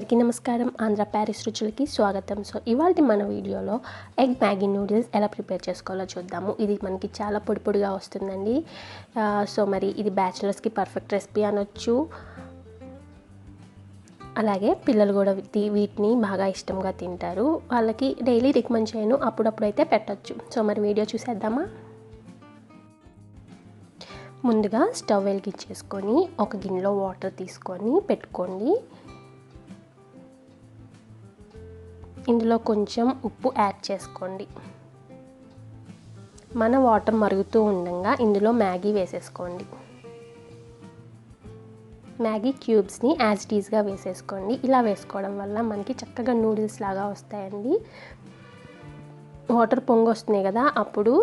అందరికీ నమస్కారం. ఆంధ్ర ప్యారిస్ రుచులకి స్వాగతం. సో ఇవాల్టి మన వీడియోలో ఎగ్ మ్యాగీ నూడిల్స్ ఎలా ప్రిపేర్ చేసుకోవాలో చూద్దాము. ఇది మనకి చాలా పొడి పొడిగా వస్తుందండి. సో మరి ఇది బ్యాచిలర్స్కి పర్ఫెక్ట్ రెసిపీ అనొచ్చు. అలాగే పిల్లలు కూడా వీటిని బాగా ఇష్టంగా తింటారు. వాళ్ళకి డైలీ రికమెండ్ చేయను, అప్పుడప్పుడైతే పెట్టచ్చు. సో మరి వీడియో చూసేద్దామా. ముందుగా స్టవ్ వెలిగించేసుకొని ఒక గిన్నెలో వాటర్ తీసుకొని పెట్టుకోండి. ఇందులో కొంచెం ఉప్పు యాడ్ చేసుకోండి. మన వాటర్ మరుగుతూ ఉండగా ఇందులో మ్యాగీ వేసేసుకోండి. మ్యాగీ క్యూబ్స్ని యాజ్ ఇట్ ఈజ్గా వేసేసుకోండి. ఇలా వేసుకోవడం వల్ల మనకి చక్కగా నూడిల్స్ లాగా వస్తాయండి. వాటర్ పొంగి వస్తున్నాయి కదా, అప్పుడు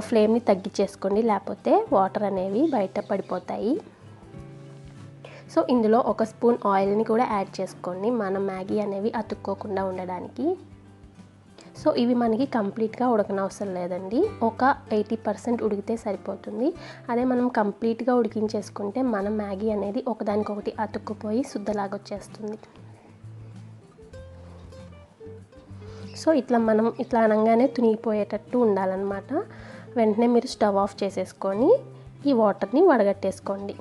ఫ్లేమ్ని తగ్గించేసుకోండి, లేకపోతే వాటర్ అనేవి బయట పడిపోతాయి. సో ఇందులో ఒక స్పూన్ ఆయిల్ని కూడా యాడ్ చేసుకోండి, మన మ్యాగీ అనేవి అతుక్కోకుండా ఉండడానికి. సో ఇవి మనకి కంప్లీట్గా ఉడకనవసరం లేదండి, ఒక 80% ఉడికితే సరిపోతుంది. అదే మనం కంప్లీట్గా ఉడికించేసుకుంటే మన మ్యాగీ అనేది ఒకదానికొకటి అతుక్కుపోయి శుద్ధలాగా వచ్చేస్తుంది. సో మనం ఇట్లా అనగానే తునిగిపోయేటట్టు ఉండాలన్నమాట. వెంటనే మీరు స్టవ్ ఆఫ్ చేసేసుకొని ఈ వాటర్ని వడగట్టేసుకోండి.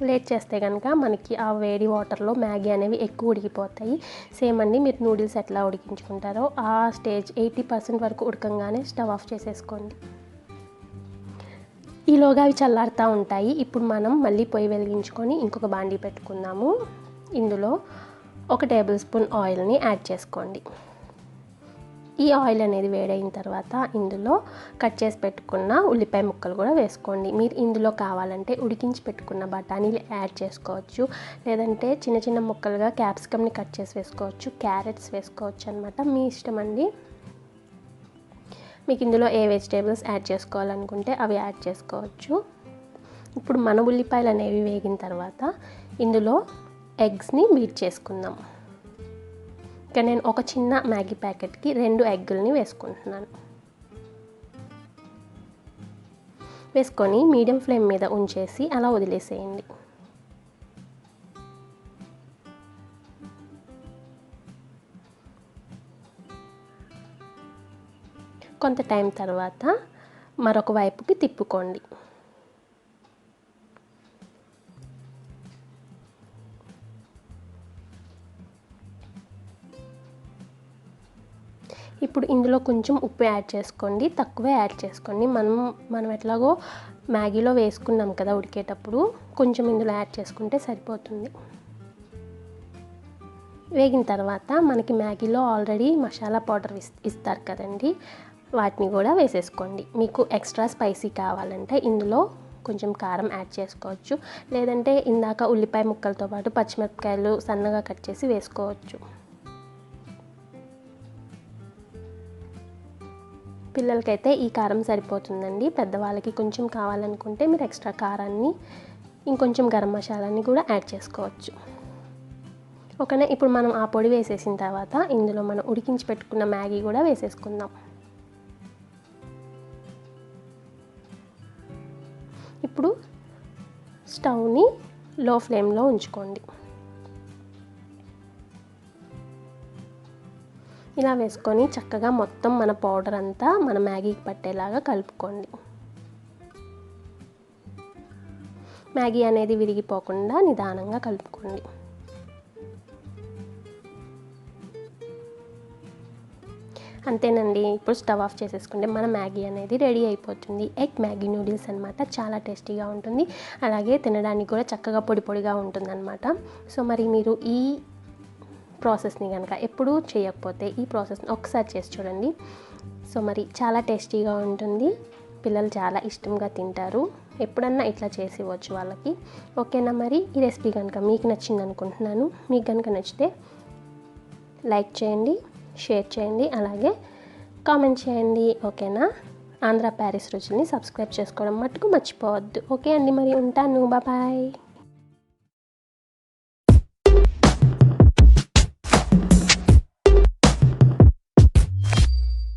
లేట్ చేస్తే కనుక మనకి ఆ వేడి వాటర్లో మ్యాగీ అనేవి ఎక్కువ ఉడికిపోతాయి. సేమ్ అండి, మీరు నూడిల్స్ ఎట్లా ఉడికించుకుంటారో ఆ స్టేజ్ 80% వరకు ఉడకంగానే స్టవ్ ఆఫ్ చేసేసుకోండి. ఈలోగా అవి చల్లారుతూ ఉంటాయి. ఇప్పుడు మనం మళ్ళీ పొయ్యి వెలిగించుకొని ఇంకొక బాండీ పెట్టుకుందాము. ఇందులో 1 టేబుల్ స్పూన్ ఆయిల్ని యాడ్ చేసుకోండి. ఈ ఆయిల్ అనేది వేడైన తర్వాత ఇందులో కట్ చేసి పెట్టుకున్న ఉల్లిపాయ ముక్కలు కూడా వేసుకోండి. మీరు ఇందులో కావాలంటే ఉడికించి పెట్టుకున్న బఠానీలు యాడ్ చేసుకోవచ్చు, లేదంటే చిన్న చిన్న ముక్కలుగా క్యాప్సికమ్ని కట్ చేసి వేసుకోవచ్చు, క్యారెట్స్ వేసుకోవచ్చు అనమాట, మీ ఇష్టం అండి. మీకు ఇందులో ఏ వెజిటేబుల్స్ యాడ్ చేసుకోవాలనుకుంటే అవి యాడ్ చేసుకోవచ్చు. ఇప్పుడు మన ఉల్లిపాయలు అనేవి వేగిన తర్వాత ఇందులో ఎగ్స్ని బీట్ చేసుకుందాం. ఇక నేను ఒక చిన్న మ్యాగీ ప్యాకెట్కి 2 ఎగ్గుల్ని వేసుకుంటున్నాను. వేసుకొని మీడియం ఫ్లేమ్ మీద ఉంచేసి అలా వదిలేసేయండి. కొంత టైం తర్వాత మరొక వైపుకి తిప్పుకోండి. ఇప్పుడు ఇందులో కొంచెం ఉప్పు యాడ్ చేసుకోండి, తక్కువే యాడ్ చేసుకోండి. మనం ఎట్లాగో మ్యాగీలో వేసుకున్నాం కదా ఉడికేటప్పుడు, కొంచెం ఇందులో యాడ్ చేసుకుంటే సరిపోతుంది. వేగిన తర్వాత మనకి మ్యాగీలో ఆల్రెడీ మసాలా పౌడర్ ఇస్తారు కదండి, వాటిని కూడా వేసేసుకోండి. మీకు ఎక్స్ట్రా స్పైసీ కావాలంటే ఇందులో కొంచెం కారం యాడ్ చేసుకోవచ్చు, లేదంటే ఇందాక ఉల్లిపాయ ముక్కలతో పాటు పచ్చిమిరపకాయలు సన్నగా కట్ చేసి వేసుకోవచ్చు. పిల్లలకైతే ఈ కారం సరిపోతుందండి. పెద్దవాళ్ళకి కొంచెం కావాలనుకుంటే మీరు ఎక్స్ట్రా కారాన్ని, ఇంకొంచెం గరం మసాలాని కూడా యాడ్ చేసుకోవచ్చు. ఓకేనా. ఇప్పుడు మనం ఆ పొడి వేసేసిన తర్వాత ఇందులో మనం ఉడికించి పెట్టుకున్న మ్యాగీ కూడా వేసేసుకుందాం. ఇప్పుడు స్టవ్ని లో ఫ్లేమ్లో ఉంచుకోండి. ఇలా వేసుకొని చక్కగా మొత్తం మన పౌడర్ అంతా మన మ్యాగీకి పట్టేలాగా కలుపుకోండి. మ్యాగీ అనేది విరిగిపోకుండా నిదానంగా కలుపుకోండి. అంతేనండి, ఇప్పుడు స్టవ్ ఆఫ్ చేసేసుకుంటే మన మ్యాగీ అనేది రెడీ అయిపోతుంది. ఎగ్ మ్యాగీ నూడిల్స్ అనమాట. చాలా టేస్టీగా ఉంటుంది, అలాగే తినడానికి కూడా చక్కగా పొడి పొడిగా ఉంటుందన్నమాట. సో మరి మీరు ఈ ప్రాసెస్ని కనుక ఎప్పుడూ చేయకపోతే ఈ ప్రాసెస్ని ఒకసారి చేసి చూడండి. సో మరి చాలా టేస్టీగా ఉంటుంది, పిల్లలు చాలా ఇష్టంగా తింటారు. ఎప్పుడన్నా ఇట్లా చేసి ఇవ్వచ్చు వాళ్ళకి. ఓకేనా. మరి ఈ రెసిపీ కనుక మీకు నచ్చింది అనుకుంటున్నాను. మీకు కనుక నచ్చితే లైక్ చేయండి, షేర్ చేయండి, అలాగే కామెంట్ చేయండి. ఓకేనా. ఆంధ్ర ప్యారిస్ రుచుల్ని సబ్స్క్రైబ్ చేసుకోవడం మట్టుకు మర్చిపోవద్దు. ఓకే అండి, మరి ఉంటాను. బాయ్.